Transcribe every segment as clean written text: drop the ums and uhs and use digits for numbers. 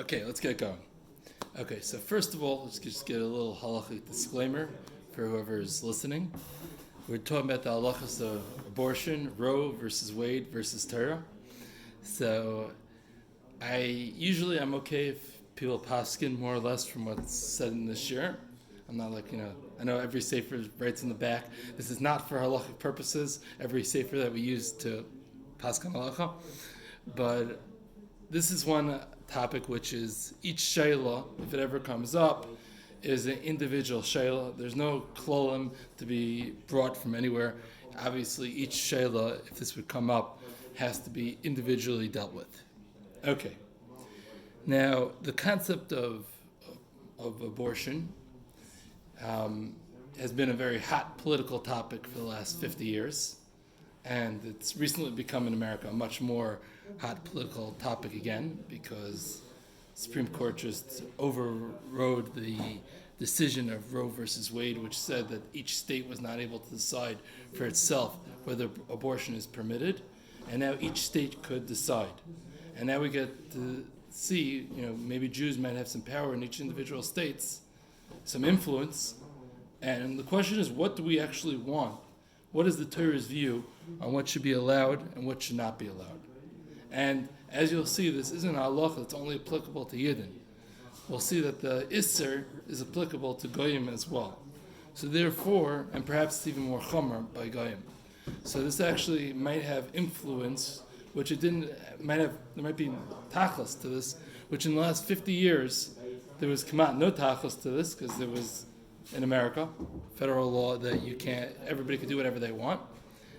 Okay, let's get going. Okay, so first of all, let's just get a little halachic disclaimer for whoever is listening. We're talking about the halachas of abortion, Roe versus Wade versus Torah. So I'm okay if people paskin more or less from what's said in this shiur. I'm not I know every sefer writes in the back, this is not for halachic purposes, every sefer that we use to paskin halacha. But this is one topic which is each shayla, if it ever comes up, is an individual shayla. There's no klolim to be brought from anywhere. Obviously, each shayla, if this would come up, has to be individually dealt with. Okay. Now, the concept of abortion has been a very hot political topic for the last 50 years. And it's recently become in America a much more hot political topic again because the Supreme Court just overrode the decision of Roe versus Wade, which said that each state was not able to decide for itself whether abortion is permitted, and now each state could decide. And now we get to see, maybe Jews might have some power in each individual states, some influence, and the question is, what do we actually want? What is the Torah's view on what should be allowed and what should not be allowed? And as you'll see, this isn't a halacha that's only applicable to Yidden. We'll see that the Isser is applicable to Goyim as well. So therefore, and perhaps it's even more chomer by Goyim. So this actually might have influence, which there might be tachlis to this, which in the last 50 years, there was no tachlis to this, because there was, in America, federal law that everybody could do whatever they want.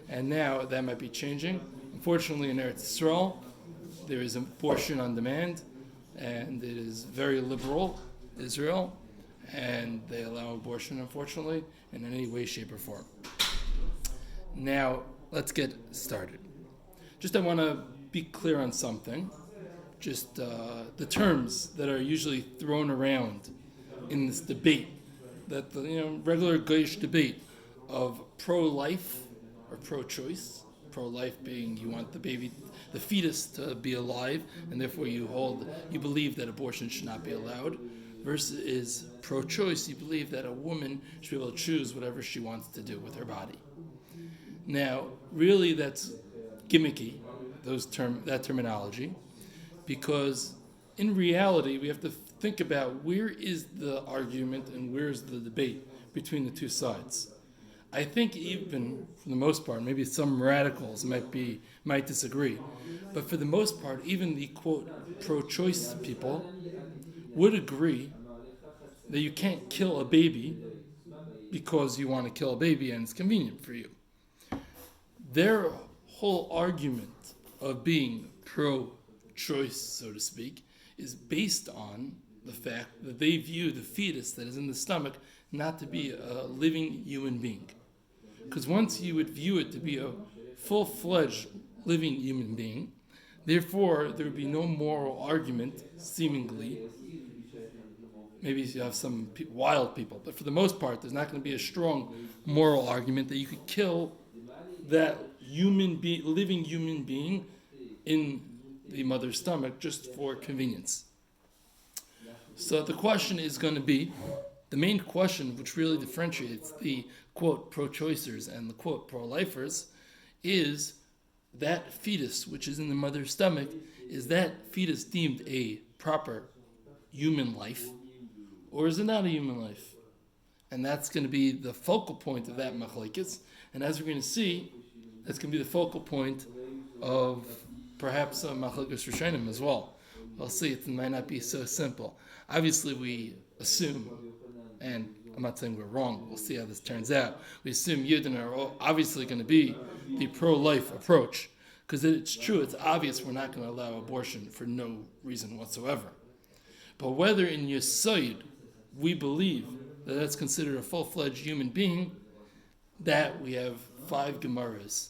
And now that might be changing. Unfortunately, in Eretz Yisrael, there is abortion on demand, and it is very liberal, Israel, and they allow abortion, unfortunately, in any way, shape, or form. Now, let's get started. I want to be clear on something. The terms that are usually thrown around in this debate, that the regular Goyish debate of pro-life or pro-choice, pro-life being you want the fetus to be alive, and therefore you believe that abortion should not be allowed, versus pro-choice, you believe that a woman should be able to choose whatever she wants to do with her body. Now, really that's gimmicky, that terminology, because in reality we have to think about where is the argument and where's the debate between the two sides. I think even for the most part, maybe some radicals might disagree, but for the most part, even the quote pro-choice people would agree that you can't kill a baby because you want to kill a baby and it's convenient for you. Their whole argument of being pro-choice, so to speak, is based on the fact that they view the fetus that is in the stomach not to be a living human being. Because once you would view it to be a full-fledged living human being, therefore there would be no moral argument, seemingly. Maybe you have some wild people, but for the most part there's not going to be a strong moral argument that you could kill that living human being in the mother's stomach just for convenience. So the question is going to be, the main question which really differentiates the quote pro-choicers and the quote pro-lifers is that fetus which is in the mother's stomach, is that fetus deemed a proper human life, or is it not a human life? And that's going to be the focal point of that machlekes, and as we're going to see, that's going to be the focal point of perhaps a machlekes rishonim as well. We'll see, it might not be so simple. Obviously we assume, and I'm not saying we're wrong, we'll see how this turns out, we assume Yidden are obviously going to be the pro-life approach, because it's true, it's obvious we're not going to allow abortion for no reason whatsoever. But whether in Yesod we believe that that's considered a full-fledged human being, that we have 5 Gemaras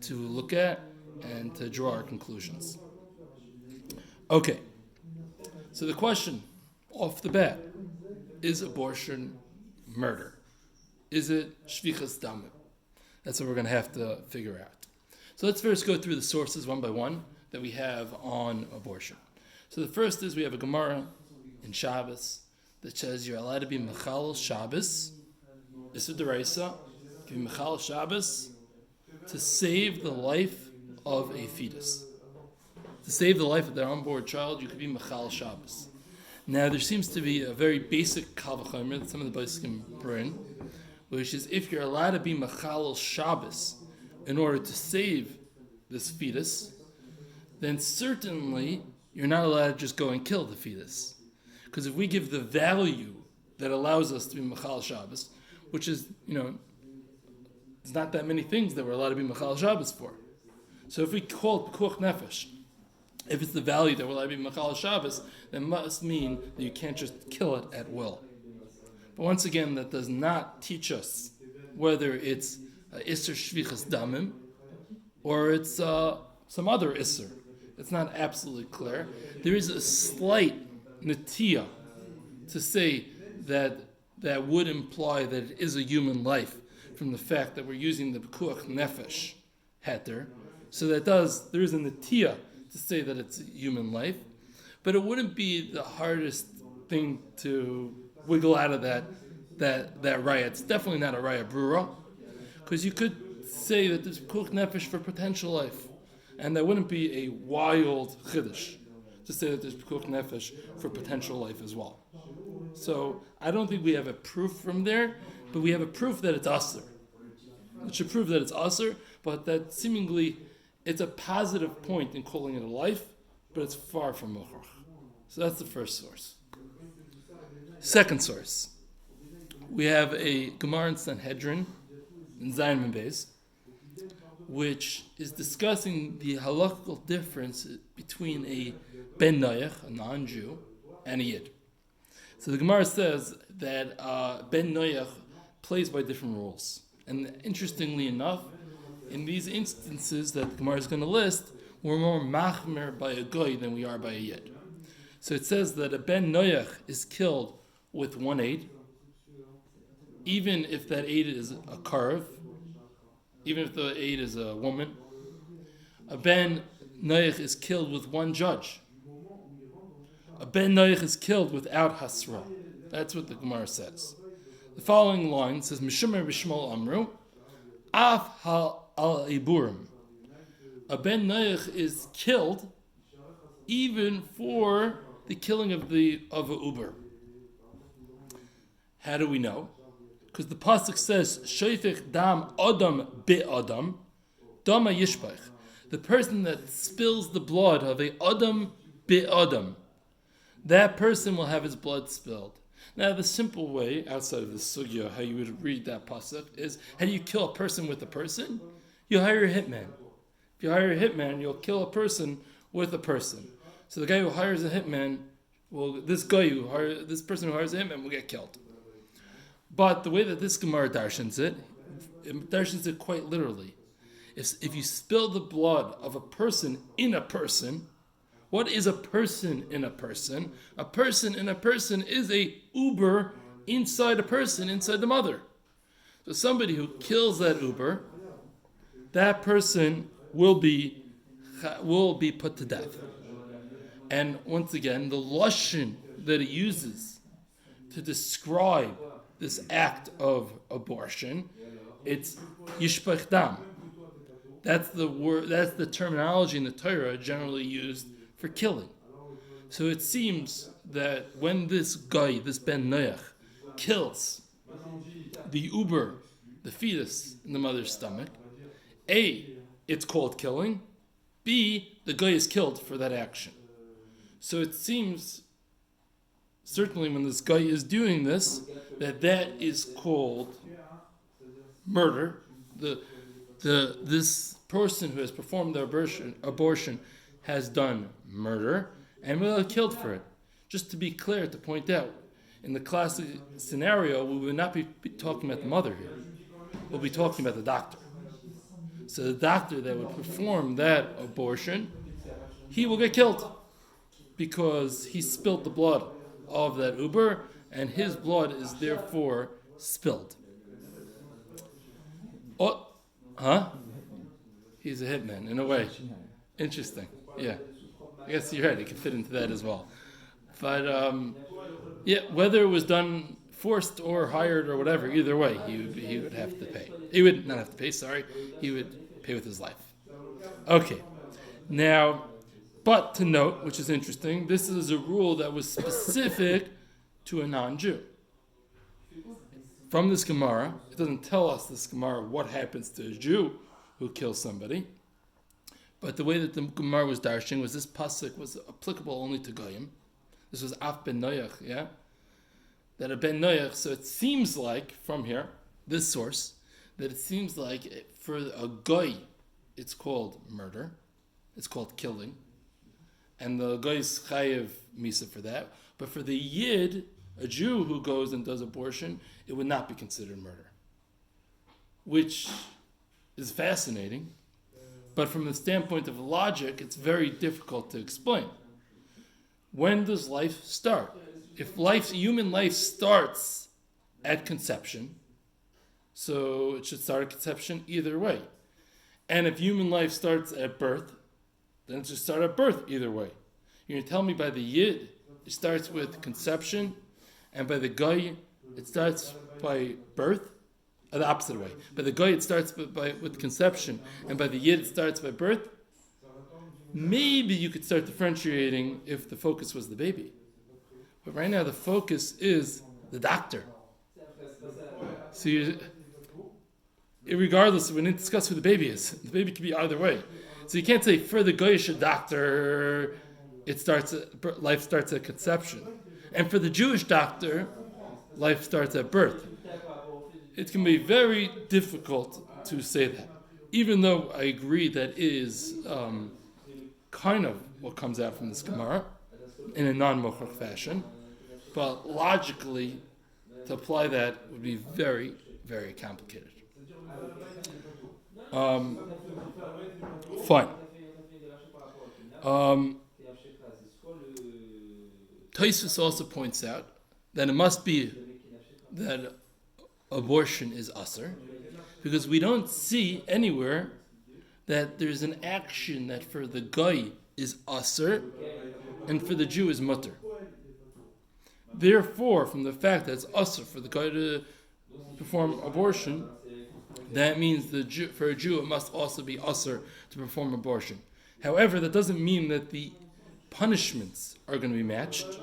to look at and to draw our conclusions. Okay, so the question off the bat, is abortion murder? Is it shvichas damim? That's what we're going to have to figure out. So let's first go through the sources one by one that we have on abortion. So the first is we have a Gemara in Shabbos that says you're allowed to be Mechal Shabbos, Issa Deraisa, to be Mechal Shabbos, to save the life of a fetus. To save the life of their unborn child, you could be Mechal Shabbos. Now, there seems to be a very basic Kal V'chomer that some of the Boskim bring, which is if you're allowed to be Mechal Shabbos in order to save this fetus, then certainly you're not allowed to just go and kill the fetus. Because if we give the value that allows us to be Mechal Shabbos, which is, there's not that many things that we're allowed to be Mechal Shabbos for. So if we call it Pekuach Nefesh, if it's the value that we're allowed to be Mechal Shabbos, then it must mean that you can't just kill it at will. But once again, that does not teach us whether it's Isser Shvichas Damim or it's some other Isser. It's not absolutely clear. There is a slight netiya to say that would imply that it is a human life from the fact that we're using the Pekuach Nefesh heter. So there is a netiya to say that it's a human life. But it wouldn't be the hardest thing to wiggle out of that raya. It's definitely not a raya brura, because you could say that there's Pekuach Nefesh for potential life. And that wouldn't be a wild chiddush to say that there's Pekuach Nefesh for potential life as well. So I don't think we have a proof from there, but we have a proof that it's aser. It should prove that it's aser, but that seemingly it's a positive point in calling it a life, but it's far from mukhrach. So that's the first source. Second source, we have a Gemara in Sanhedrin in Zayin Beis, which is discussing the halakhical difference between a ben noyach, a non-Jew, and a yid. So the Gemara says that ben noyach plays by different rules. And interestingly enough, in these instances that the Gemara is going to list, we're more machmer by a goy than we are by a yid. So it says that a ben noyach is killed with one aid, even if that aid is a karv, even if the aid is a woman. A ben noyach is killed with one judge. A ben noyach is killed without hasra. That's what the Gemara says. The following line says, Mishumer b'shmol amru, af hal al iburim. A ben noyach is killed even for the killing of a uber. How do we know? Because the pasuk says, "Shoifech dam adam be adam, dama yishpach." The person that spills the blood of a adam be adam, that person will have his blood spilled. Now, the simple way, outside of the sugya, how you would read that pasuk is: how do you kill a person with a person? You hire a hitman. If you hire a hitman, you'll kill a person with a person. So the guy who hires a hitman, this person who hires a hitman will get killed. But the way that this Gemara darshans it darshans it quite literally. If you spill the blood of a person in a person, what is a person in a person? A person in a person is a uber inside a person, inside the mother. So somebody who kills that uber, that person will be put to death. And once again, the lashon that it uses to describe this act of abortion, it's yishpach dam. That's the word. That's the terminology in the Torah generally used for killing. So it seems that when this guy, this ben noyach, kills the uber, the fetus in the mother's stomach, A, it's called killing. B, the guy is killed for that action. So it seems, certainly when this guy is doing this, that is called murder. This person who has performed the abortion has done murder and will be killed for it. Just to be clear, to point out, in the classic scenario, we will not be talking about the mother here. We'll be talking about the doctor. So the doctor that would perform that abortion, he will get killed because he spilled the blood of that uber, and his blood is therefore spilled. Oh, huh? He's a hitman, in a way. Interesting, yeah. I guess you're right. It could fit into that as well. But yeah, whether it was done forced or hired or whatever, either way, he would have to pay. He would not have to pay. Sorry, he would pay with his life. Okay, now, but to note, which is interesting, this is a rule that was specific to a non-Jew. From this Gemara, it doesn't tell us this Gemara what happens to a Jew who kills somebody. But the way that the Gemara was darshing was this pasuk was applicable only to Goyim. This was Af ben Noach, yeah? That a ben Noach, so it seems like, from here, this source, that it seems like for a Goy, it's called murder. It's called killing. And the Goy is chayev misa for that. But for the Yid, a Jew who goes and does abortion, it would not be considered murder. Which is fascinating. But from the standpoint of logic, it's very difficult to explain. When does life start? If human life starts at conception, so it should start at conception either way. And if human life starts at birth, then it should start at birth either way. You're going to tell me by the Yid, it starts with conception, and by the Goy, it starts by birth? The opposite way. By the Goy, it starts with conception, and by the Yid, it starts by birth. Maybe you could start differentiating if the focus was the baby. But right now, the focus is the doctor. So regardless, we need to discuss who the baby is. The baby could be either way. So you can't say for the Goyish doctor, life starts at conception. And for the Jewish doctor, life starts at birth. It can be very difficult to say that. Even though I agree that is kind of what comes out from this Gemara in a non-mochach fashion. But logically, to apply that would be very, very complicated. Fine. Tosfos also points out that it must be that abortion is usher, because we don't see anywhere that there's an action that for the Goy is usher and for the Jew is mutter. Therefore, from the fact that it's usher for the Goy to perform abortion, that means for a Jew it must also be usher to perform abortion. However, that doesn't mean that the punishments are going to be matched,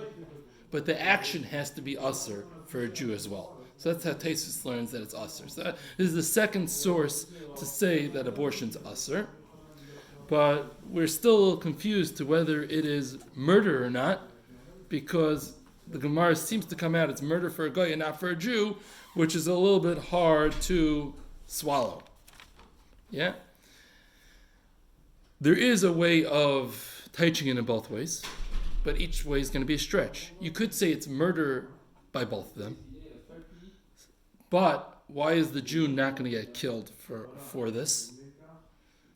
but the action has to be usher for a Jew as well. So that's how Tosfos learns that it's usher. So this is the second source to say that abortion's usher. But we're still a little confused to whether it is murder or not, because the Gemara seems to come out it's murder for a Goy and not for a Jew, which is a little bit hard to swallow. Yeah? There is a way of teaching it in both ways, but each way is going to be a stretch. You could say it's murder by both of them, but why is the Jew not going to get killed for this?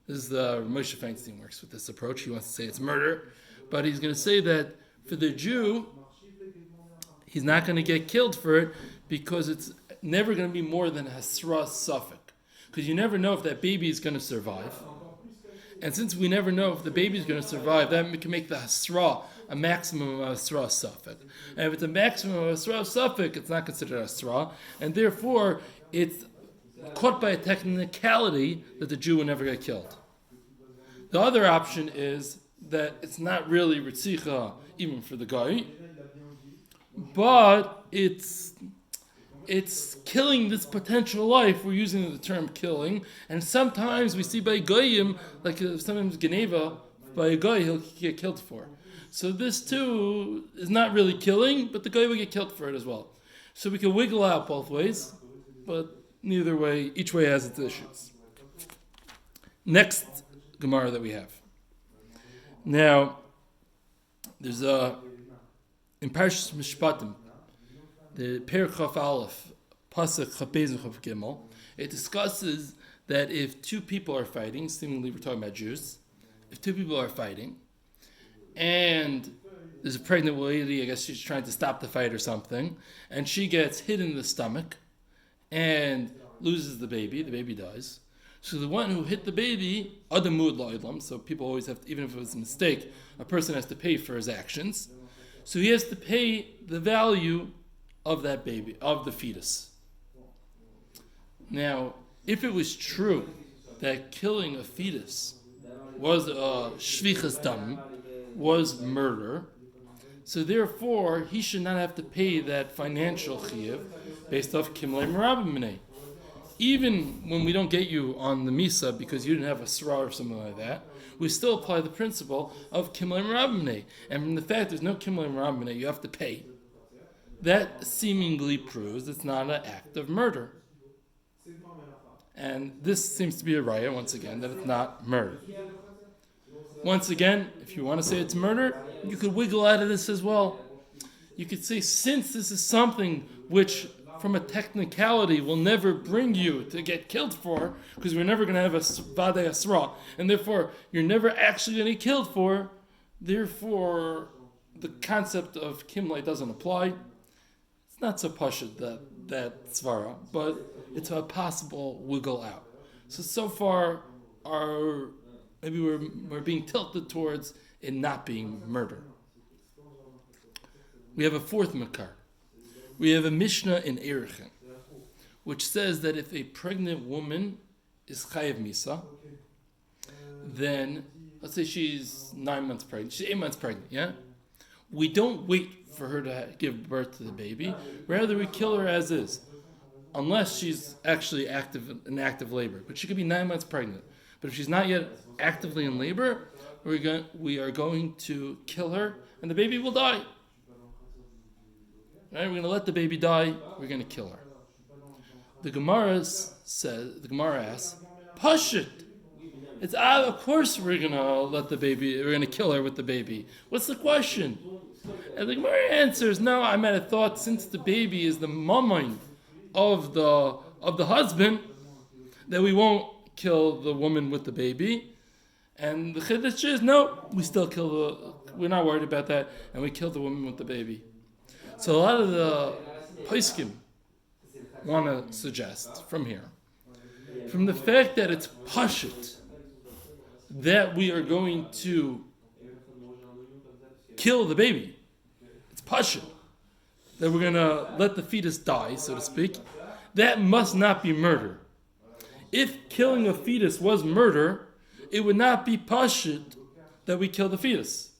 This is the Moshe Feinstein works with this approach. He wants to say it's murder, but he's going to say that for the Jew, he's not going to get killed for it because it's never going to be more than a hasra suffix. Because you never know if that baby is going to survive. And since we never know if the baby is going to survive, that can make the hasra a maximum of hasra suffix. And if it's a maximum of hasra suffix, it's not considered hasra. And therefore, it's caught by a technicality that the Jew will never get killed. The other option is that it's not really ritzicha even for the guy, but it's killing this potential life. We're using the term killing, and sometimes we see by goyim, like sometimes geneva, by a guy he'll get killed for. So this too is not really killing, but the guy will get killed for it as well. So we can wiggle out both ways, but neither way, each way has its issues. Next Gemara that we have. Now, there's in Parshas Mishpatim, the Per Chaf Aleph, Pasuk Chaf Beis and Chaf Gimel, it discusses that if two people are fighting, seemingly we're talking about Jews, if two people are fighting, and there's a pregnant lady, I guess she's trying to stop the fight or something, and she gets hit in the stomach, and loses the baby dies. So the one who hit the baby, adamud la'idlam, so people always have to, even if it was a mistake, a person has to pay for his actions. So he has to pay the value of that baby, of the fetus. Now, if it was true that killing a fetus was shvichas dam, was murder, so therefore he should not have to pay that financial chiyuv based off kimlei merabim. Even when we don't get you on the misa because you didn't have a sra or something like that, we still apply the principle of kimlei merabim. And from the fact there's no kimlei merabim, you have to pay. That seemingly proves it's not an act of murder. And this seems to be a raya, once again, that it's not murder. Once again, if you want to say it's murder, you could wiggle out of this as well. You could say, since this is something which, from a technicality, will never bring you to get killed for, because we're never going to have a vadei asra, and therefore you're never actually going to get killed for, therefore the concept of kimlei doesn't apply. It's not so pashut that svara, but it's a possible wiggle out. So far, maybe we're being tilted towards it not being murder. We have a fourth makar. We have a Mishnah in Erechin, which says that if a pregnant woman is chayav misa, then, let's say she's 9 months pregnant, she's 8 months pregnant, yeah? We don't wait for her to give birth to the baby. Rather, we kill her as is, unless she's actually in active labor. But she could be 9 months pregnant. But if she's not yet actively in labor, we are going to kill her, and the baby will die. Right? We're going to let the baby die. We're going to kill her. The Gemara asks, Pashut. It's of course we're going to let the baby. We're going to kill her with the baby. What's the question? And the Gemara answers, no. I might have thought since the baby is the mammon of the husband, that we won't kill the woman with the baby. And the chiddush is, no, we still we're not worried about that, and we kill the woman with the baby. So a lot of the poskim want to suggest from here, from the fact that it's pashut, that we are going to kill the baby. It's pashut. That we're going to let the fetus die, so to speak. That must not be murder. If killing a fetus was murder, it would not be pashut that we kill the fetus.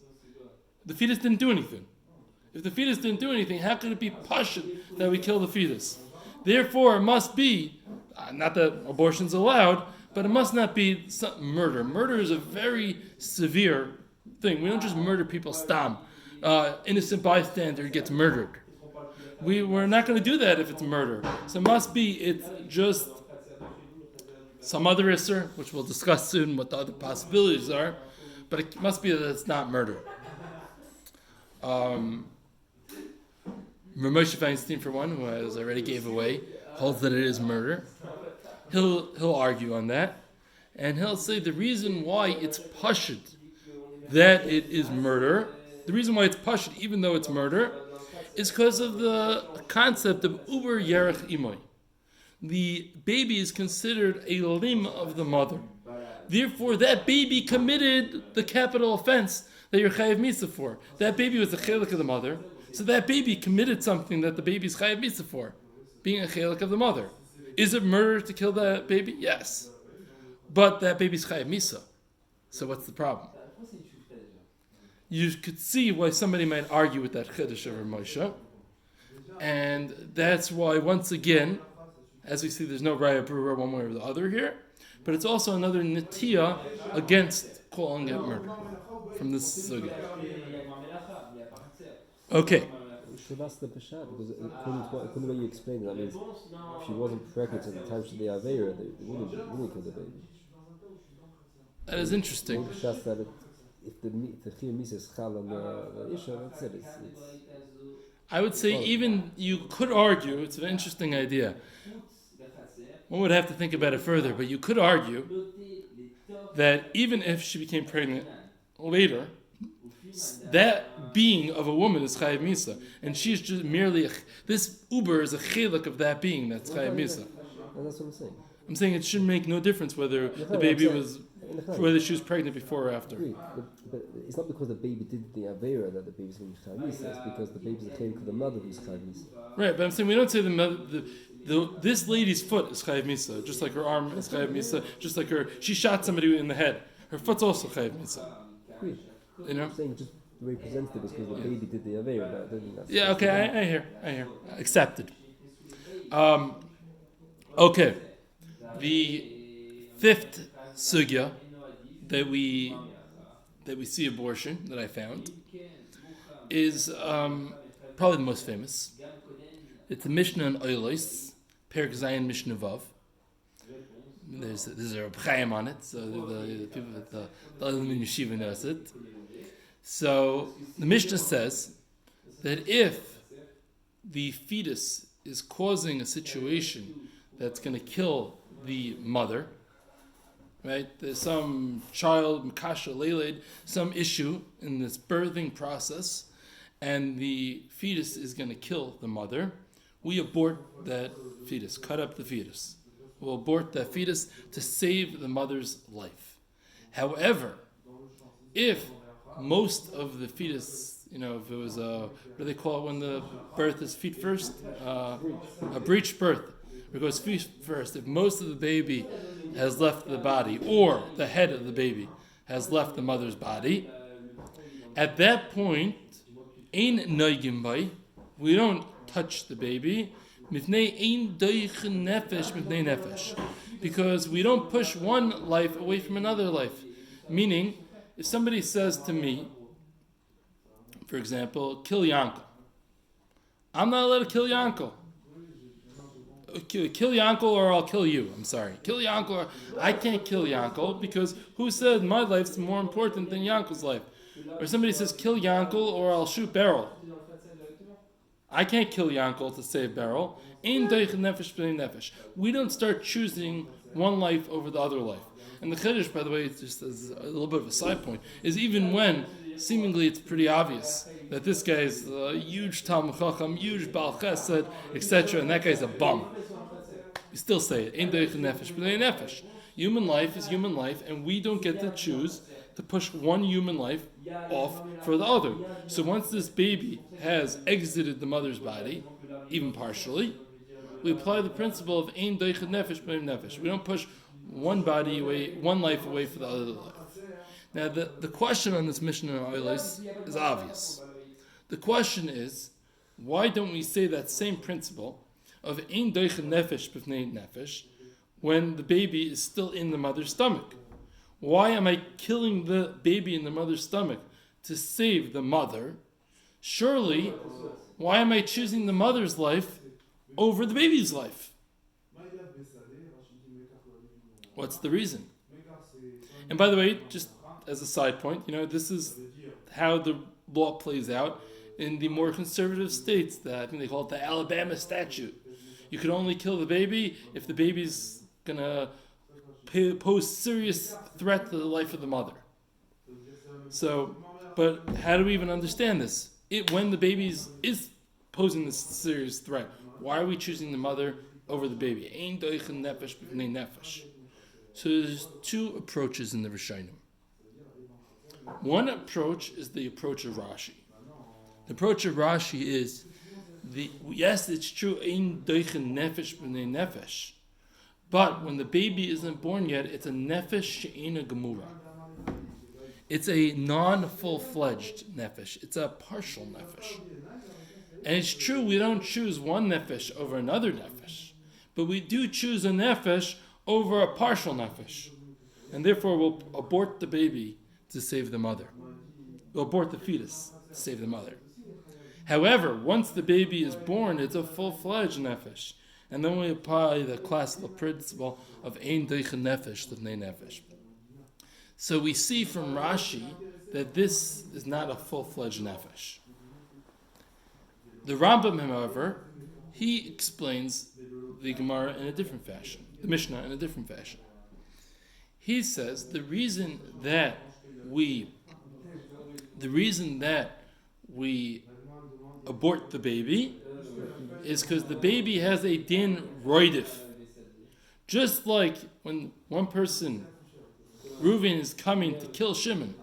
The fetus didn't do anything. If the fetus didn't do anything, how could it be pashut that we kill the fetus? Therefore, it must be, not that abortion's allowed, but it must not be murder. Murder is a very severe thing. We don't just murder people stam. Innocent bystander gets murdered. We're not going to do that if it's murder. So it's just some other isser, which we'll discuss soon what the other possibilities are, but it must be that it's not murder. Moshe Feinstein, for one, who I already gave away, holds that it is murder. He'll argue on that, and he'll say the reason why it's pashut that it is murder, the reason why it's pashut even though it's murder, is because of the concept of uber yerech imoy. The baby is considered a limb of the mother. Therefore, that baby committed the capital offense that you're chayav misa for. That baby was a chelik of the mother, so that baby committed something that the baby's chayav misa for, being a chelik of the mother. Is it murder to kill that baby? Yes. But that baby's chayav misa. So what's the problem? You could see why somebody might argue with that chiddush of Moshe. And that's why, once again, as we see, there's no raya brura one way or the other here. But it's also another netiya against calling it murder from this sugya. Okay. So that's the Peshat, because according to the way you explained it, that means if she wasn't pregnant at the time she did the Aveira, they wouldn't kill the baby. That is interesting. Just that if the Chiyuv Misa is Chal on the Isha, that's it. I would say even you could argue, it's an interesting idea. One would have to think about it further, but you could argue that even if she became pregnant later, that being of a woman is chayav misa, and she's just merely this uber is a chiluk of that being that's chayav misa. And that's what I'm saying. I'm saying it should make no difference whether the baby whether she was pregnant before or after. Agree. But it's not because the baby did the Avera that the baby's going to be Chayav Misa. It's because the baby's a Chayav to the mother who's Chayav Misa. Right, but I'm saying we don't say this lady's foot is Chayav Misa, just like her arm is Chayav Misa, just like she shot somebody in the head. Her foot's also Chayav Misa. Agree. You know? I'm saying just the way he presents it was because the baby did the Avera. But I don't think that's... Yeah, okay, I hear. Accepted. Okay. The fifth sugya that we see abortion that I found is probably the most famous. It's the Mishnah on Oilos, Perek Zayin Mishnah Vav. There's a Reb Chaim on it, so the people at the Olim Yeshiva knows it. So the Mishnah says that if the fetus is causing a situation that's going to kill the mother, right? There's some child, Makasha Leiled, some issue in this birthing process, and the fetus is going to kill the mother. We abort that fetus, cut up the fetus. We'll abort that fetus to save the mother's life. However, if most of the fetus, if it was what do they call it when the birth is feet first? A breech birth. It goes feet first. If most of the baby has left the body, or the head of the baby has left the mother's body, at that point, ein noigim bai, we don't touch the baby, because we don't push one life away from another life. Meaning, if somebody says to me, for example, kill Yankel, I'm not allowed to kill Yankel. Kill Yankel or I'll kill you. I'm sorry. Kill Yankel or I can't kill Yankel because who said my life's more important than Yankel's life? Or somebody says kill Yankel or I'll shoot Beryl. I can't kill Yankel to save Beryl. We don't start choosing one life over the other life. And the Chiddush, by the way, just as a little bit of a side point, is even when seemingly it's pretty obvious that this guy is a huge Talmud Chacham, huge Baal Chesed, etc., and that guy's a bum. You still say it. Ein doich nefesh b'nei nefesh. Human life is human life, and we don't get to choose to push one human life off for the other. So once this baby has exited the mother's body, even partially, we apply the principle of ein doich nefesh b'nei nefesh. We don't push one body away, one life away for the other life. Now, the question on this Mishnah is obvious. The question is, why don't we say that same principle of ein doich nefesh b'nei nefesh when the baby is still in the mother's stomach? Why am I killing the baby in the mother's stomach to save the mother? Surely, why am I choosing the mother's life over the baby's life? What's the reason? And by the way, just as a side point, this is how the law plays out in the more conservative states. That I think they call it the Alabama statute. You can only kill the baby if the baby's gonna pose serious threat to the life of the mother. So, but how do we even understand this? When the baby is posing this serious threat, why are we choosing the mother over the baby? Ein doich nefesh b'nei nefesh. So there's two approaches in the Rishonim. One approach is the approach of Rashi. The approach of Rashi is, yes, it's true, ein doich nefesh b'nei nefesh. But when the baby isn't born yet, it's a nefesh she'ena gemura. It's a non-full-fledged nefesh. It's a partial nefesh. And it's true, we don't choose one nefesh over another nefesh. But we do choose a nefesh over a partial nefesh. And therefore we'll abort the baby to save the mother. We'll abort the fetus to save the mother. However, once the baby is born, it's a full-fledged nefesh. And then we apply the classical principle of ein doich nefesh l'vnei nefesh. So we see from Rashi that this is not a full-fledged nefesh. The Rambam, however, he explains the Gemara in a different fashion, the Mishnah in a different fashion. He says the reason that we abort the baby is because the baby has a din roidif. Just like when one person, Reuven, is coming to kill Shimon,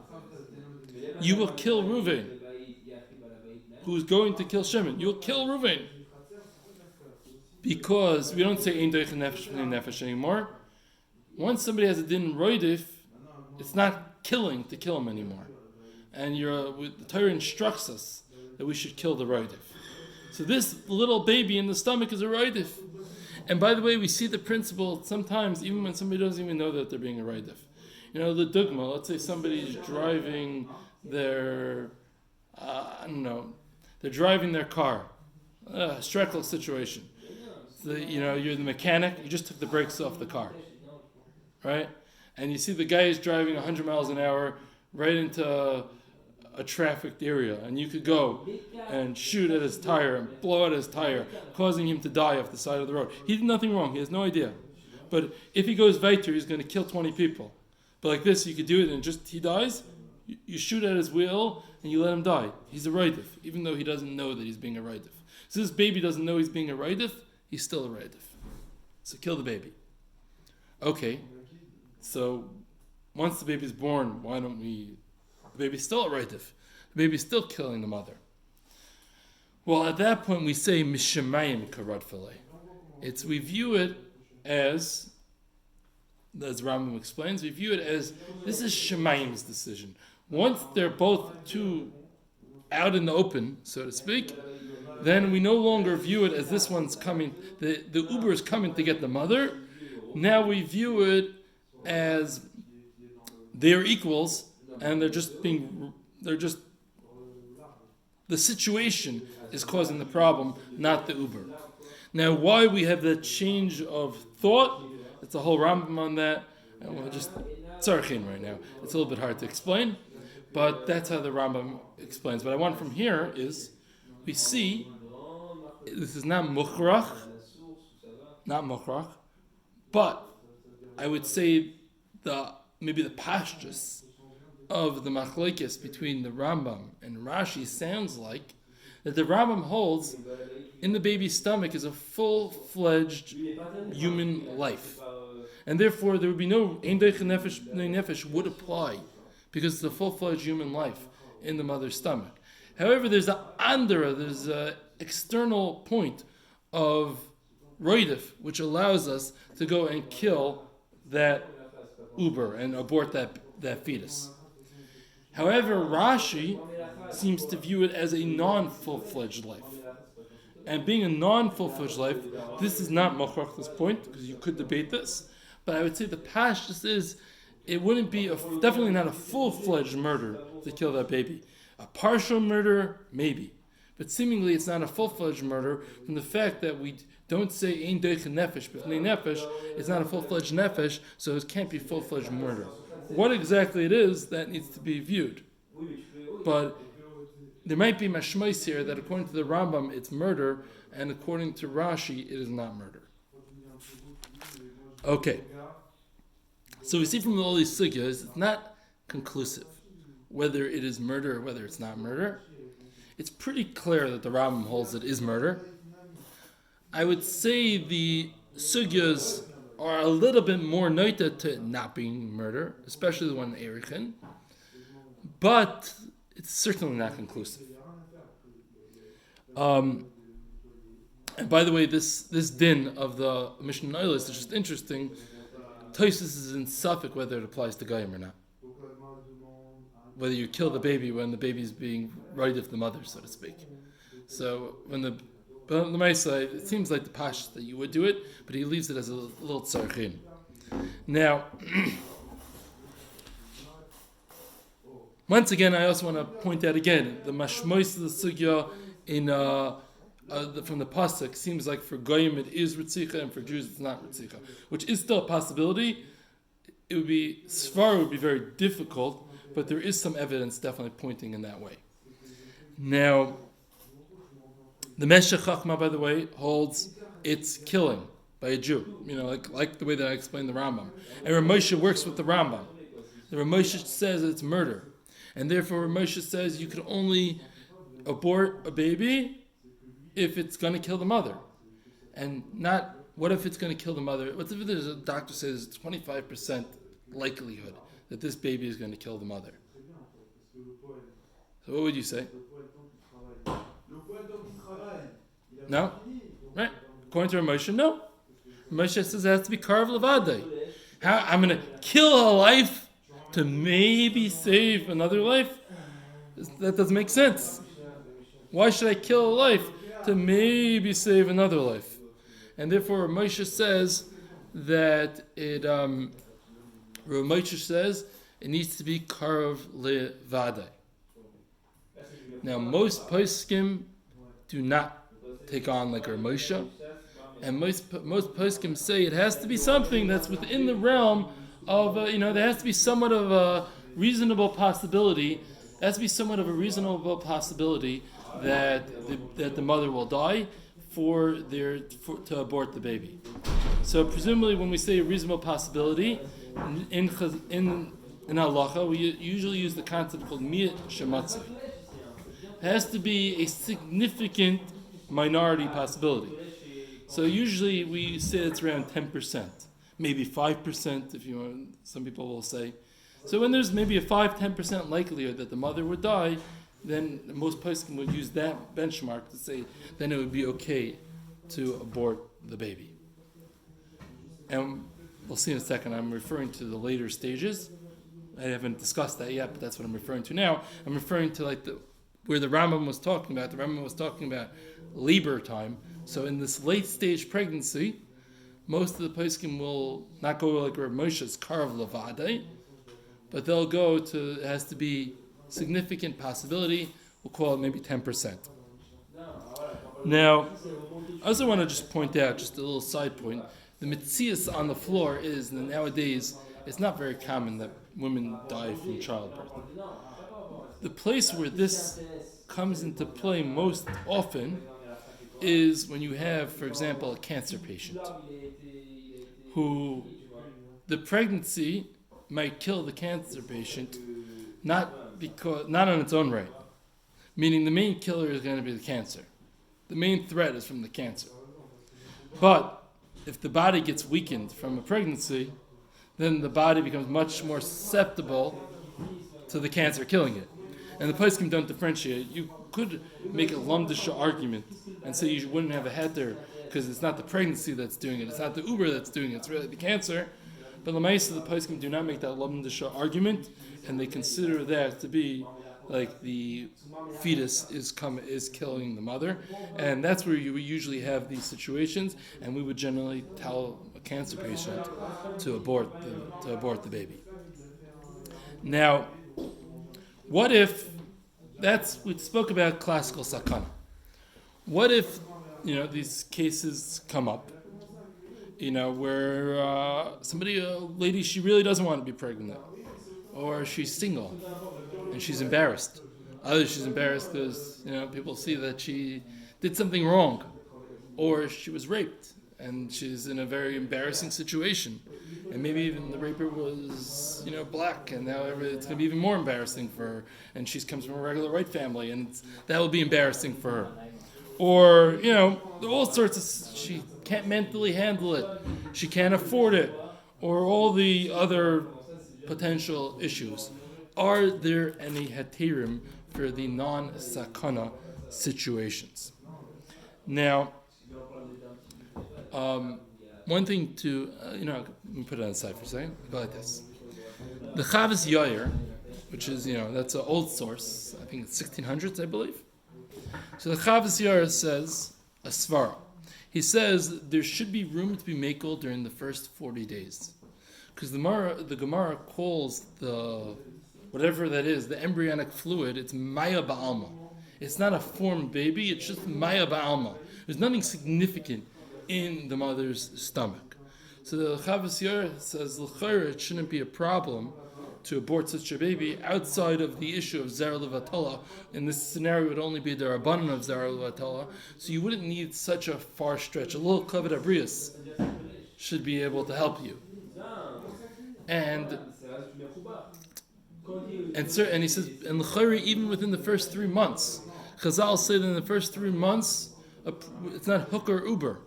you will kill Reuven. Who's going to kill Shimon? You'll kill Reuven. Because we don't say Ein Doich Nefesh B'nei Nefesh anymore. Once somebody has a din roidif, it's not killing to kill him anymore. And the Torah instructs us that we should kill the roidif. So this little baby in the stomach is a roidif. And by the way, we see the principle sometimes, even when somebody doesn't even know that they're being a roidif. The dugma, let's say somebody's driving their, they're driving their car. Stressful situation. So, you're the mechanic, you just took the brakes off the car. Right? And you see the guy is driving 100 miles an hour right into a trafficked area, and you could go and shoot at his tire and blow out his tire, causing him to die off the side of the road. He did nothing wrong, he has no idea. But if he goes weiter, he's going to kill 20 people. But like this, you could do it and just he dies, you shoot at his wheel and you let him die. He's a raidif, even though he doesn't know that he's being a raidif. So this baby doesn't know he's being a raidif, he's still a raidif. So kill the baby. Okay, so once the baby's born, the baby's still a raidif. The baby's still killing the mother. Well, at that point we say mishemayim karad filei. We view it as Rambam explains, we view it as this is Shemayim's decision. Once they're both two out in the open, so to speak, then we no longer view it as this one's coming, the Uber is coming to get the mother. Now we view it as they're equals and the situation is causing the problem, not the Uber. Now why we have that change of thought, it's a whole Rambam on that, and we'll just tzarchin right now. It's a little bit hard to explain, but that's how the Rambam explains. What I want from here is, we see, this is not mukhrach, but I would say maybe the pashtus of the machlokes between the Rambam and Rashi sounds like that the Rambam holds in the baby's stomach is a full-fledged human life. And therefore there would be no Ein Doich Nefesh B'nei Nefesh would apply because it's a full-fledged human life in the mother's stomach. However, there's an external point of roidif which allows us to go and kill that Uber and abort that fetus. However, Rashi seems to view it as a non-full-fledged life. And being a non-full-fledged life, this is not mochrach this point, because you could debate this, but I would say the pashtus is, it wouldn't be definitely not a full-fledged murder to kill that baby. A partial murder, maybe. But seemingly it's not a full-fledged murder from the fact that we don't say Ein Doich Nefesh B'nei Nefesh, it's not a full-fledged nefesh, so it can't be full-fledged murder. What exactly it is, that needs to be viewed. But there might be mashmais here that according to the Rambam it's murder, and according to Rashi it is not murder. Okay. So we see from all these sugyas, it's not conclusive whether it is murder or whether it's not murder. It's pretty clear that the Rambam holds it is murder. I would say the sugyas are a little bit more noita to it not being murder, especially the one in Erichin, but it's certainly not conclusive. And by the way, this din of the Mishnah Noilis is just interesting. Tosis is in Suffolk whether it applies to Goyim or not. Whether you kill the baby when the baby's being right of the mother, so to speak. So but on the Maisa, it seems like the Pash that you would do it, but he leaves it as a little tzarchin. Now, once again, I also want to point out again, the mashmois of the sugya from the pasuk seems like for goyim it is ritzicha and for Jews it's not ritzicha, which is still a possibility. Svar would be very difficult, but there is some evidence definitely pointing in that way. Now, the Meshech Chachma, by the way, holds it's killing by a Jew. Like the way that I explained the Rambam. And Rav Moshe works with the Rambam. The Rav Moshe says it's murder. And therefore Rav Moshe says you can only abort a baby if it's going to kill the mother. And not What if it's going to kill the mother? What if there's a doctor says 25% likelihood that this baby is going to kill the mother? So what would you say? No? Right? According to Moshe, no. Moshe says it has to be karv levadai. How I'm going to kill a life to maybe save another life? That doesn't make sense. Why should I kill a life to maybe save another life? And therefore, Moshe says that Moshe says it needs to be karv levadai. Now, most poskim do not take on like Moshe, and most poskim say it has to be something that's within the realm of there has to be somewhat of a reasonable possibility. There has to be somewhat of a reasonable possibility that the mother will die to abort the baby. So presumably, when we say a reasonable possibility in halacha, we usually use the concept called miyat shematzah. It has to be a significant minority possibility. So usually we say it's around 10%, maybe 5% if you want, some people will say. So when there's maybe a 5-10% likelihood that the mother would die, then most poskim would use that benchmark to say then it would be okay to abort the baby. And we'll see in a second, I'm referring to the later stages. I haven't discussed that yet, but that's what I'm referring to now. I'm referring to where the Rambam was talking about. The Rambam was talking about labor time. So in this late stage pregnancy, most of the poskim will not go like Rav Moshe's karv levadai, but they'll go to, it has to be significant possibility. We'll call it maybe 10%. Now, I also want to just point out, just a little side point, the mitzias on the floor is that nowadays it's not very common that women die from childbirth. The place where this comes into play most often is when you have, for example, a cancer patient who the pregnancy might kill the cancer patient, not on its own right. Meaning the main killer is going to be the cancer. The main threat is from the cancer. But if the body gets weakened from a pregnancy, then the body becomes much more susceptible to the cancer killing it. And the poskim don't differentiate. You could make a lumdisha argument and say you wouldn't have a heter because it's not the pregnancy that's doing it, it's not the uber that's doing it, it's really the cancer. But Lamaisa, the poskim do not make that lumdisha argument, and they consider that to be like the fetus is killing the mother, and that's where you would usually have these situations. And we would generally tell a cancer patient to abort the baby. Now, what if we spoke about classical sakana? What if these cases come up? Where a lady, she really doesn't want to be pregnant, or she's single and she's embarrassed. Either she's embarrassed because people see that she did something wrong, or she was raped and she's in a very embarrassing situation, and maybe even the raper was black, and now it's going to be even more embarrassing for her, and she comes from a regular white family, and that will be embarrassing for her. Or all sorts of, she can't mentally handle it, she can't afford it, or all the other potential issues. Are there any heterim for the non-sakana situations? Now, one thing to, let me put it on the side for a second, go like this. The Chavas Yair, which is, that's an old source, I think it's 1600s, I believe. So the Chavas Yair says, a svara. He says there should be room to be makel during the first 40 days. Because the Gemara calls whatever that is, the embryonic fluid, it's maya ba'alma. It's not a formed baby, it's just maya ba'alma. There's nothing significant in the mother's stomach. So the Chavas Yair says, l'chayr, it shouldn't be a problem to abort such a baby outside of the issue of zera levatala. In this scenario, it would only be the rabbanon of zera levatala. So you wouldn't need such a far stretch. A little kavod abrius should be able to help you. And he says, and l'chayr, even within the first 3 months, Chazal say that in the first 3 months, it's not hook or uber.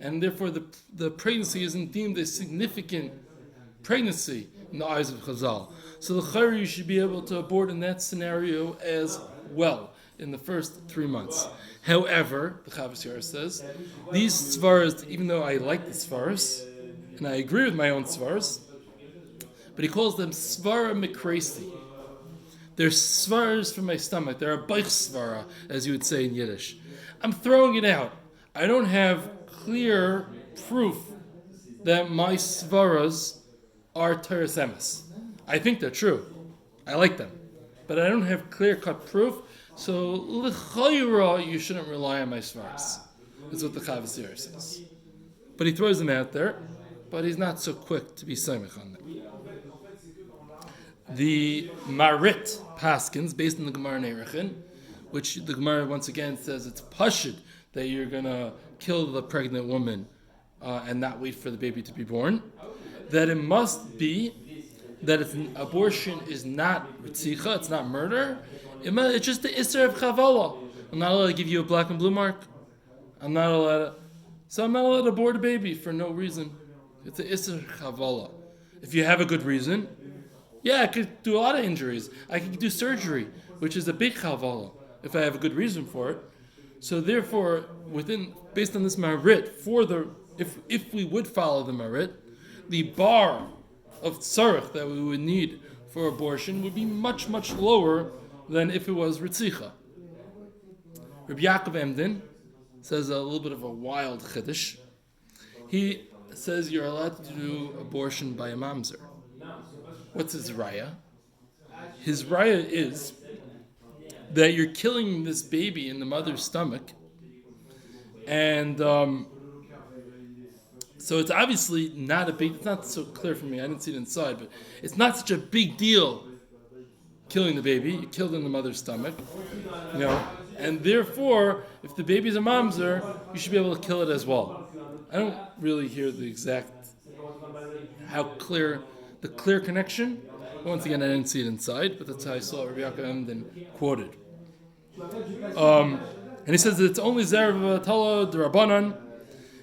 and therefore the pregnancy isn't deemed a significant pregnancy in the eyes of Chazal. So the chayr, you should be able to abort in that scenario as well in the first 3 months. However, the Chavos Yair says, these svaras, even though I like the svaras, and I agree with my own svaras, but he calls them svara mikresi. They're svaras from my stomach. They're a baich svara, as you would say in Yiddish. I'm throwing it out. I don't have clear proof that my svaras are teres emes. I think they're true. I like them. But I don't have clear-cut proof, so l'chayra, you shouldn't rely on my svaras. That's what the Chavos Yair says. But he throws them out there, but he's not so quick to be samech on them. The Marit Paskins, based on the Gemara in Erechin, which the Gemara once again says it's pashut that you're going to kill the pregnant woman and not wait for the baby to be born, that it must be that abortion is not ritzicha, it's not murder, it's just the isser of chavala. I'm not allowed to give you a black and blue mark. I'm not allowed to abort a baby for no reason. It's the isser chavala. If you have a good reason, yeah, I could do a lot of injuries. I could do surgery, which is a big chavala, if I have a good reason for it. So therefore, based on this marit, if we would follow the marit, the bar of tzarech that we would need for abortion would be much, much lower than if it was ritzicha. Rabbi Yaakov Emden says a little bit of a wild chiddush. He says you're allowed to do abortion by a mamzer. What's his raya? His raya is that you're killing this baby in the mother's stomach, and so it's obviously it's not so clear for me, I didn't see it inside, but it's not such a big deal killing the baby. You killed in the mother's stomach, and therefore, if the baby's a mamzer, you should be able to kill it as well. I don't really hear the exact, the clear connection. Once again, I didn't see it inside, but that's how I saw Rabbi Yaakov Emden quoted. And he says that it's only Zerav Tala D'Rabbanan,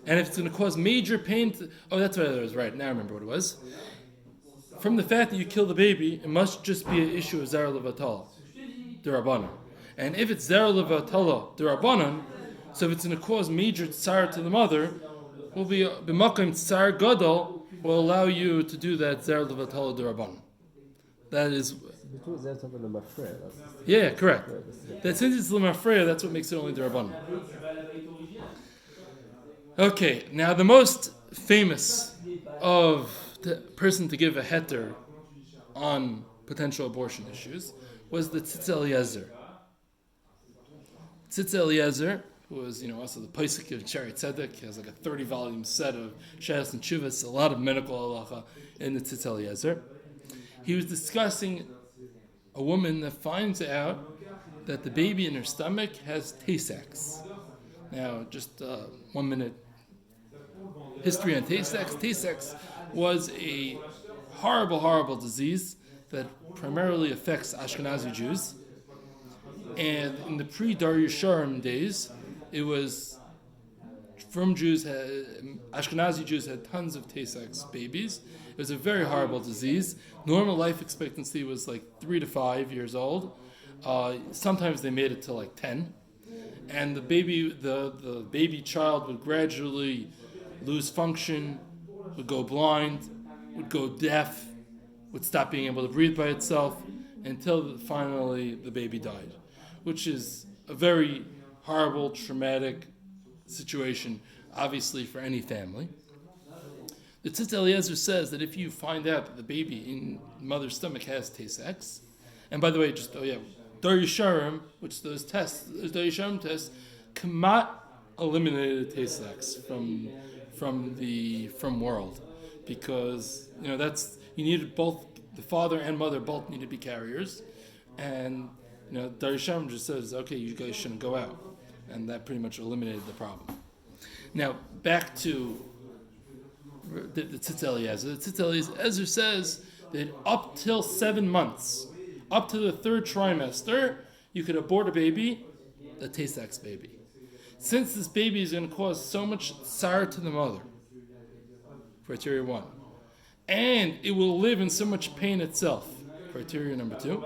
and if it's going to cause major pain, that's what it was, right, now I remember what it was. From the fact that you kill the baby, it must just be an issue of Zerav Levatala D'Rabbanan. And if it's Zerav Levatala D'Rabbanan, so if it's going to cause major tsar to the mother, will be b'makom tsar gadol, will allow you to do that Zerav Levatala D'Rabbanan. That is... Yeah, correct. That since it's l'mafreya, that's what makes it only D'Rabbanan. Okay, now the most famous of the person to give a heter on potential abortion issues was the Tzitz Eliezer. Tzitz Eliezer, who was, also the Paisik of Cherry Tzedek, he has like a 30-volume set of shas and shuvas, a lot of medical halacha in the Tzitz Eliezer. He was discussing a woman that finds out that the baby in her stomach has Tay-Sachs. Now, just 1 minute history on Tay-Sachs. Tay-Sachs was a horrible, horrible disease that primarily affects Ashkenazi Jews. And in the pre-Dar Yisharim days, it was from Jews, Ashkenazi Jews had tons of Tay-Sachs babies. It was a very horrible disease. Normal life expectancy was like 3 to 5 years old. Sometimes they made it to like 10. And the baby child would gradually lose function, would go blind, would go deaf, would stop being able to breathe by itself, until finally the baby died, which is a very horrible, traumatic situation, obviously, for any family. The Tzitz Eliezer says that if you find out that the baby in mother's stomach has Tay-Sachs, and by the way, Dar Yisharim, which those Dar Yisharim tests, Kamat eliminated Tay-Sachs from world, because that's, you needed both, the father and mother both need to be carriers, and Dar Yisharim just says, okay, you guys shouldn't go out, and that pretty much eliminated the problem. Now back to the Tzitz Eliezer. The Tzitz Eliezer says that up till 7 months, up to the 3rd trimester, you could abort a baby, a Tay-Sachs baby. Since this baby is going to cause so much sorrow to the mother, criteria 1, and it will live in so much pain itself, criteria number 2,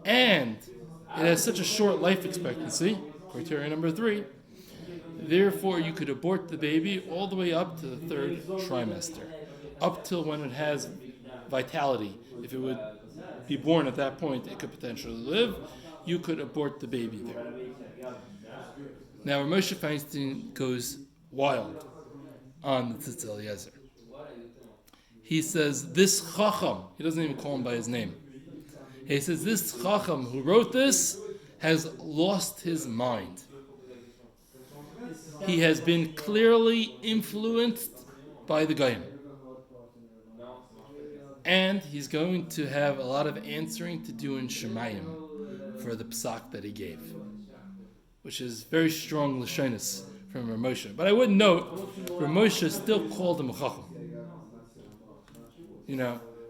and it has such a short life expectancy, criteria number 3, therefore you could abort the baby all the way up to the 3rd trimester, up till when it has vitality. If it would be born at that point, it could potentially live. You could abort the baby there. Now, Moshe Feinstein goes wild on the Tzitz Eliezer. He says, this Chacham, he doesn't even call him by his name. He says, this Chacham who wrote this has lost his mind. He has been clearly influenced by the Goyim. And he's going to have a lot of answering to do in Shemayim for the psak that he gave, which is very strong Lashonis from Rav Moshe. But I would note, Rav Moshe still called him a Chacham.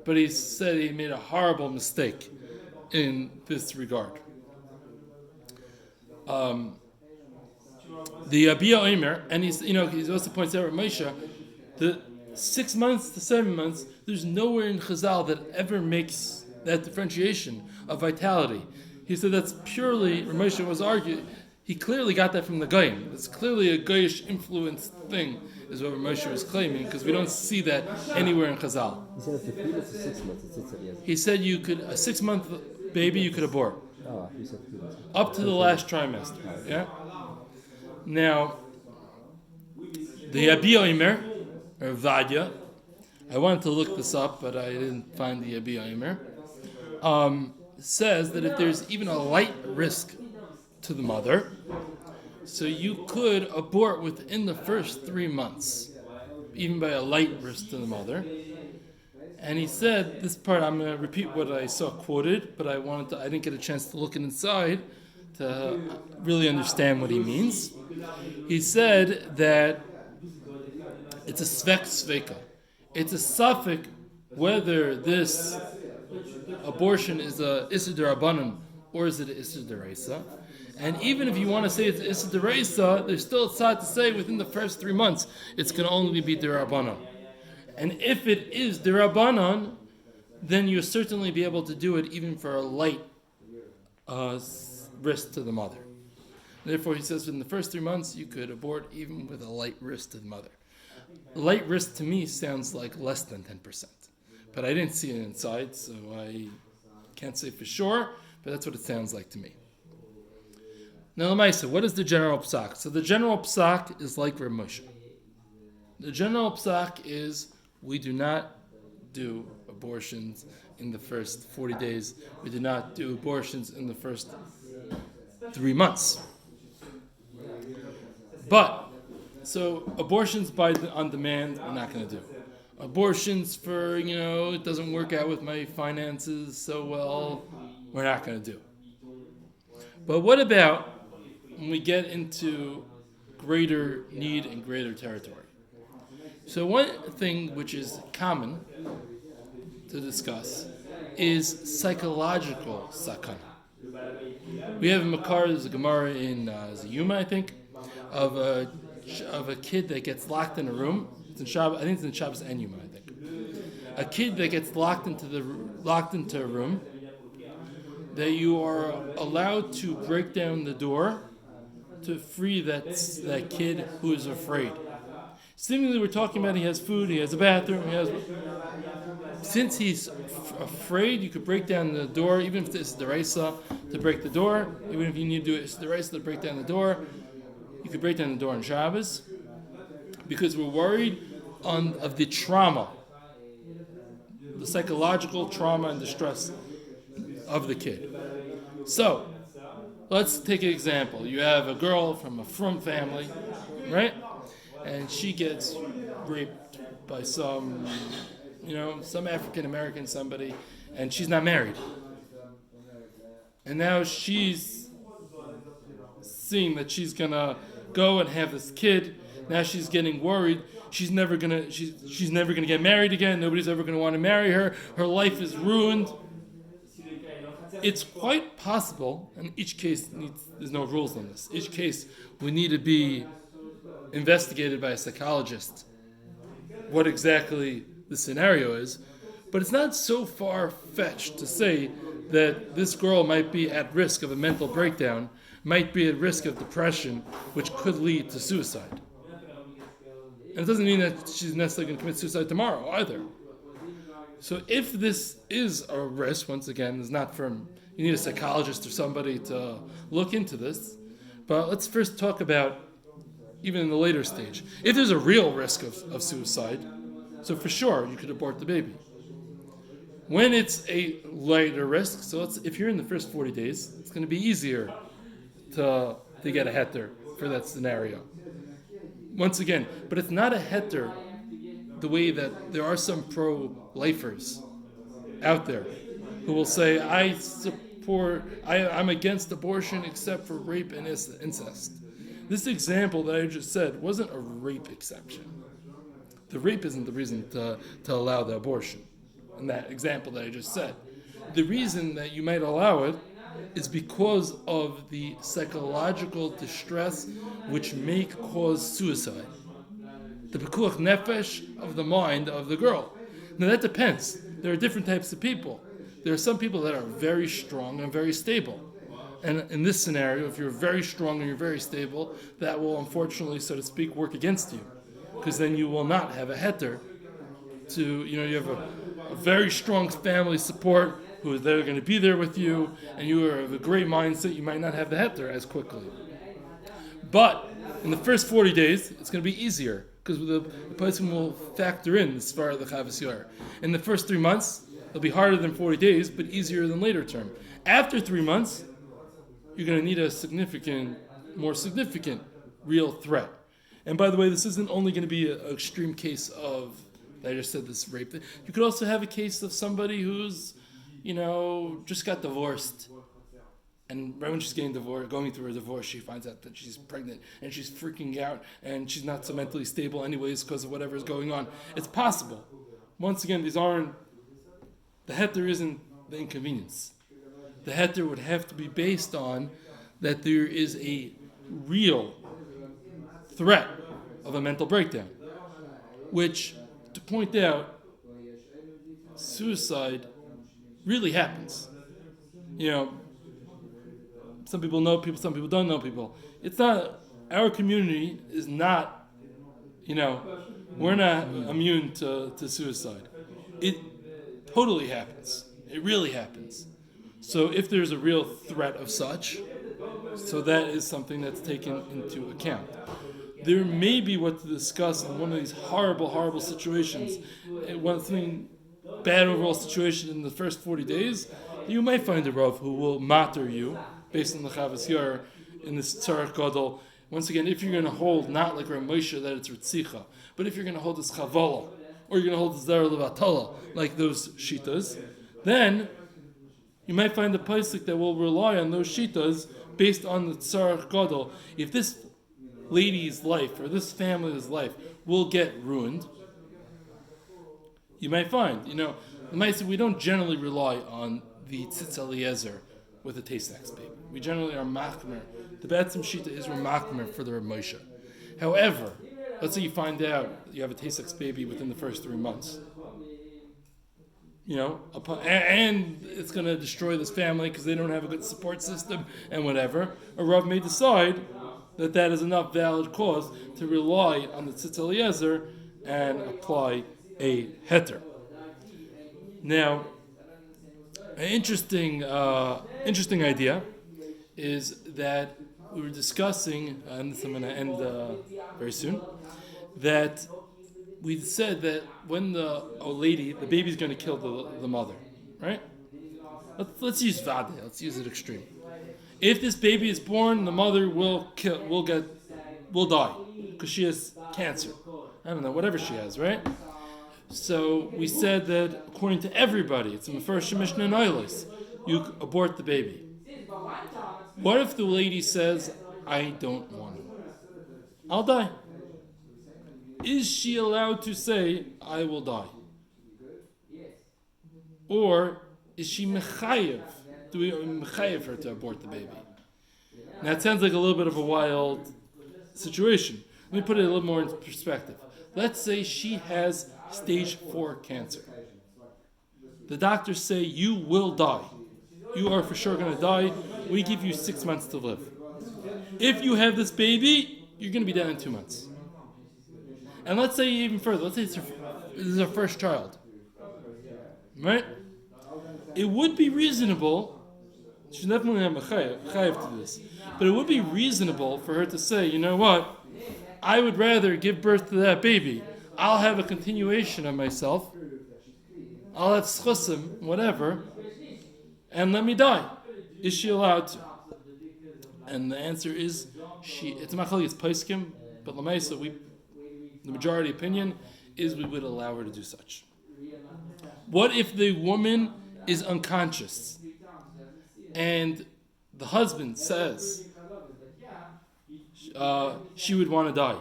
But he said he made a horrible mistake in this regard. The Abia Omer, and he also points out Rav Moshe, the 6 months to 7 months, there's nowhere in Chazal that ever makes that differentiation of vitality. He said that's purely, Rav Moshe was arguing, he clearly got that from the Goyim. It's clearly a Goyish influenced thing, is what Rav Moshe was claiming, because we don't see that anywhere in Chazal. He said if the fetus is 6 months, it's Eliezer. He said a 6-month baby you could abort. Oh, he said fetus. Up to the last trimester. Yeah? Now, the Abi Omer, or Vadia, I wanted to look this up, but I didn't find the Abi Omer, says that if there's even a light risk to the mother, so you could abort within the first 3 months, even by a light risk to the mother. And he said, this part, I'm going to repeat what I saw quoted, but I didn't get a chance to look inside to really understand what he means. He said that it's a svek sveka. It's a suffix whether this abortion is a issur d'Rabbanan or is it an issur d'Oraisa. And even if you want to say it's issur d'Oraisa, there's still a tzad to say within the first 3 months it's going to only be d'Rabbanan. And if it is d'Rabbanan, then you'll certainly be able to do it even for a light risk to the mother. Therefore, he says in the first 3 months you could abort even with a light risk to the mother. Light risk to me sounds like less than 10%. But I didn't see it inside, so I can't say for sure, but that's what it sounds like to me. Now, Lamaisa, what is the general psak? So the general psak is like Rav Moshe. The general psak is we do not do abortions in the first 40 days. We do not do abortions in the first 3 months. But, so abortions on demand, we're not going to do. Abortions for, it doesn't work out with my finances so well, we're not going to do. But what about when we get into greater need and greater territory? So one thing which is common to discuss is psychological sakana. We have a makar, there's a Gemara in Ziyuma, I think, of a kid that gets locked in a room. It's in Shabbos, I think it's in Shabbos and Yuma, I think. A kid that gets locked into a room, that you are allowed to break down the door to free that kid who is afraid. Seemingly, we're talking about he has food, he has a bathroom, since he's afraid, you could break down the door, even if it's d'Oraisa to break the door, even if you need to do it d'Oraisa to break down the door, you could break down the door on Shabbos, because we're worried of the trauma, the psychological trauma and distress of the kid. So, let's take an example. You have a girl from a frum family, right? And she gets raped by some African American somebody, and she's not married. And now she's seeing that she's gonna go and have this kid. Now she's getting worried. She's never gonna get married again. Nobody's ever gonna want to marry her. Her life is ruined. It's quite possible, and each case there's no rules on this. Each case we need to be investigated by a psychologist what exactly the scenario is, but it's not so far-fetched to say that this girl might be at risk of a mental breakdown, might be at risk of depression, which could lead to suicide. And it doesn't mean that she's necessarily going to commit suicide tomorrow either. So if this is a risk, once again, it's not from, you need a psychologist or somebody to look into this, but let's first talk about, even in the later stage, if there's a real risk of suicide, so for sure you could abort the baby. When it's a lighter risk, so if you're in the first 40 days, it's going to be easier to get a heter for that scenario. Once again, but it's not a heter the way that there are some pro-lifers out there who will say, I'm against abortion except for rape and incest. This example that I just said wasn't a rape exception. The rape isn't the reason to allow the abortion. In that example that I just said. The reason that you might allow it is because of the psychological distress which may cause suicide. The pekuach nefesh of the mind of the girl. Now that depends. There are different types of people. There are some people that are very strong and very stable. And in this scenario, if you're very strong and you're very stable, that will unfortunately, so to speak, work against you. Because then you will not have a heter to, you have a very strong family support who is there going to be there with you, and you are of a great mindset, you might not have the heter as quickly. But in the first 40 days, it's going to be easier because the person will factor in as far as the shiur. In the first 3 months, it'll be harder than 40 days, but easier than later term. After 3 months, you're going to need a more significant real threat. And by the way, this isn't only going to be an extreme case of, I just said this rape thing. You could also have a case of somebody who's, just got divorced. And right when she's going through her divorce, she finds out that she's pregnant and she's freaking out and she's not so mentally stable anyways because of whatever's going on. It's possible. Once again, the heter isn't the inconvenience. The heter would have to be based on that there is a real threat of a mental breakdown, which, to point out, suicide really happens. Some people know people, some people don't know people. It's not, our community is not, we're not immune to suicide. It totally happens. It really happens. So if there's a real threat of such, so that is something that's taken into account. There may be what to discuss in one of these horrible, horrible situations, something bad overall situation in the first 40 days, you might find a Rav who will matter you based on the shiur in this tzarech gadol. Once again, if you're going to hold not like Rav Moshe that it's ritzicha, but if you're going to hold this chavala, or you're going to hold this zera levatala, like those shitas, then you might find a pasuk that will rely on those shitas based on the tzarech gadol. If this lady's life or this family's life will get ruined, you might find, we don't generally rely on the tzitz Eliezer with a Tay-Sachs baby. We generally are machmer. The Batsim Shita is machmer for the Rav Moshe. However, let's say you find out you have a Tay-Sachs baby within the first 3 months. And it's going to destroy this family because they don't have a good support system and whatever. A Rav may decide that is enough valid cause to rely on the tzitz Eliezer and apply a heter. Now, an interesting idea is that we were discussing, and this I'm going to end very soon, that we said that when the baby's going to kill the mother, right? Let's use vade. Let's use it extreme. If this baby is born, the mother will die because she has cancer. I don't know, whatever she has, right? So we said that according to everybody, it's in the first Mishnah and Oilis, you abort the baby. What if the lady says, I don't want to? I'll die. Is she allowed to say, I will die? Or is she mechayev do we mechayev her to abort the baby? Now it sounds like a little bit of a wild situation. Let me put it a little more into perspective. Let's say she has stage 4 cancer. The doctors say you will die. You are for sure going to die. We give you 6 months to live. If you have this baby, you're going to be dead in 2 months. And let's say even further. Let's say this is her first child. Right? It would be reasonable. She's definitely not mechayev to this. But it would be reasonable for her to say, you know what? I would rather give birth to that baby. I'll have a continuation of myself. I'll have schusim, whatever, and let me die. Is she allowed to? And the answer is, it's machlokes poskim, but l'maisa, the majority opinion is we would allow her to do such. What if the woman is unconscious and the husband says she would want to die?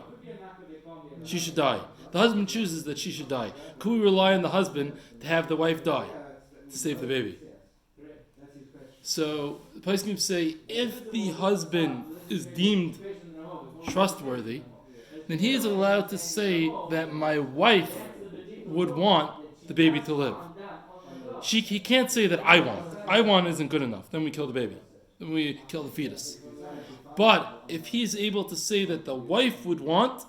She should die. The husband chooses that she should die. Could we rely on the husband to have the wife die to save the baby? So the poskim say if the husband is deemed trustworthy, then he is allowed to say that my wife would want the baby to live. He can't say that I want. I want isn't good enough. Then we kill the baby. Then we kill the fetus. But if he's able to say that the wife would want,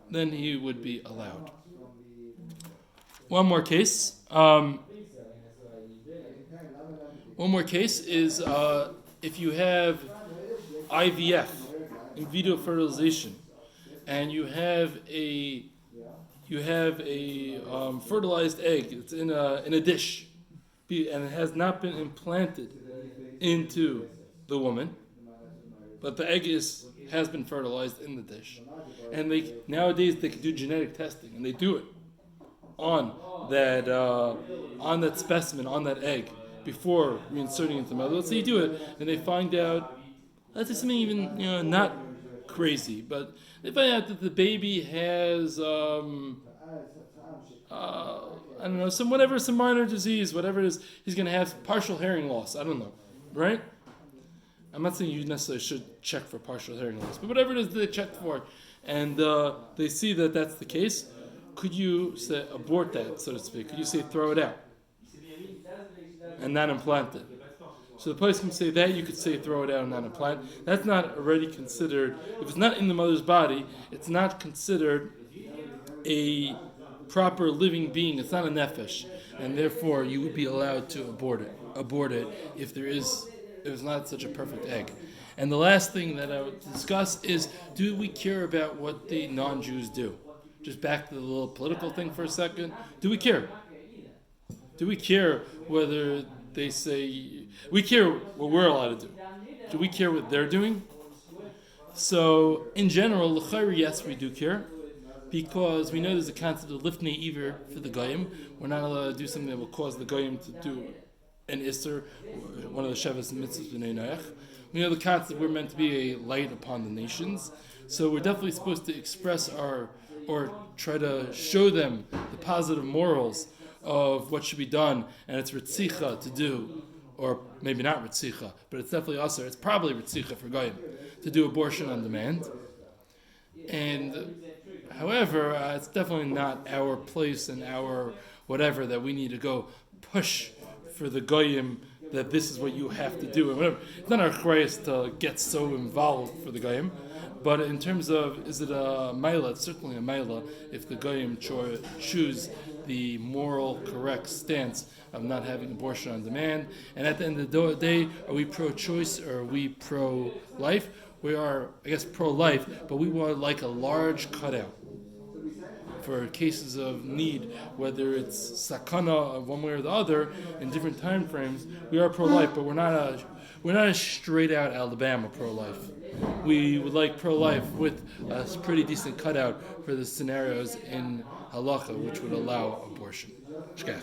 then he would be allowed. One more case. One more case is if you have IVF, in vitro fertilization, and you have a fertilized egg. It's in a dish, and it has not been implanted into the woman, but the egg has been fertilized in the dish. And nowadays they can do genetic testing, and they do it on that specimen, on that egg, before reinserting into the mother. Let's say you do it, and they find out, let's say something even not crazy, but they find out that the baby has some minor disease, whatever it is. He's going to have partial hearing loss. I don't know, right? I'm not saying you necessarily should check for partial hearing loss, but whatever it is they check for, and they see that that's the case, could you say abort that, so to speak? Could you say throw it out and not implant it? So the place can say that, you could say throw it out and not implant. That's not already considered, if it's not in the mother's body, it's not considered a proper living being. It's not a nefesh, and therefore you would be allowed to abort it if it's not such a perfect egg. And the last thing that I would discuss is, do we care about what the non-Jews do? Just back to the little political thing for a second. Do we care? Do we care whether they say... We care what we're allowed to do. Do we care what they're doing? So, in general, l'chayr, yes, we do care. Because we know there's a concept of lifnei iver for the goyim. We're not allowed to do something that will cause the goyim to do an isser, one of the shavas and mitzvahs b'nei noach. We know the concept we're meant to be a light upon the nations. So we're definitely supposed to express or try to show them the positive morals of what should be done, and it's ritzicha to do, or maybe not ritzicha, but it's definitely also, it's probably ritzicha for goyim, to do abortion on demand. And however, it's definitely not our place and our whatever that we need to go push for the goyim that this is what you have to do and whatever. It's not our chrayas to get so involved for the goyim, but in terms of, is it a maila? It's certainly a maila if the goyim choose the moral correct stance of not having abortion on demand. And at the end of the day, are we pro-choice or are we pro-life? We are, I guess, pro-life, but we want like a large cutout for cases of need, whether it's sakana of one way or the other in different time frames. We are pro-life, but we're not a straight out Alabama pro-life. We would like pro-life with a pretty decent cutout for the scenarios in halacha which would allow abortion. Shkach.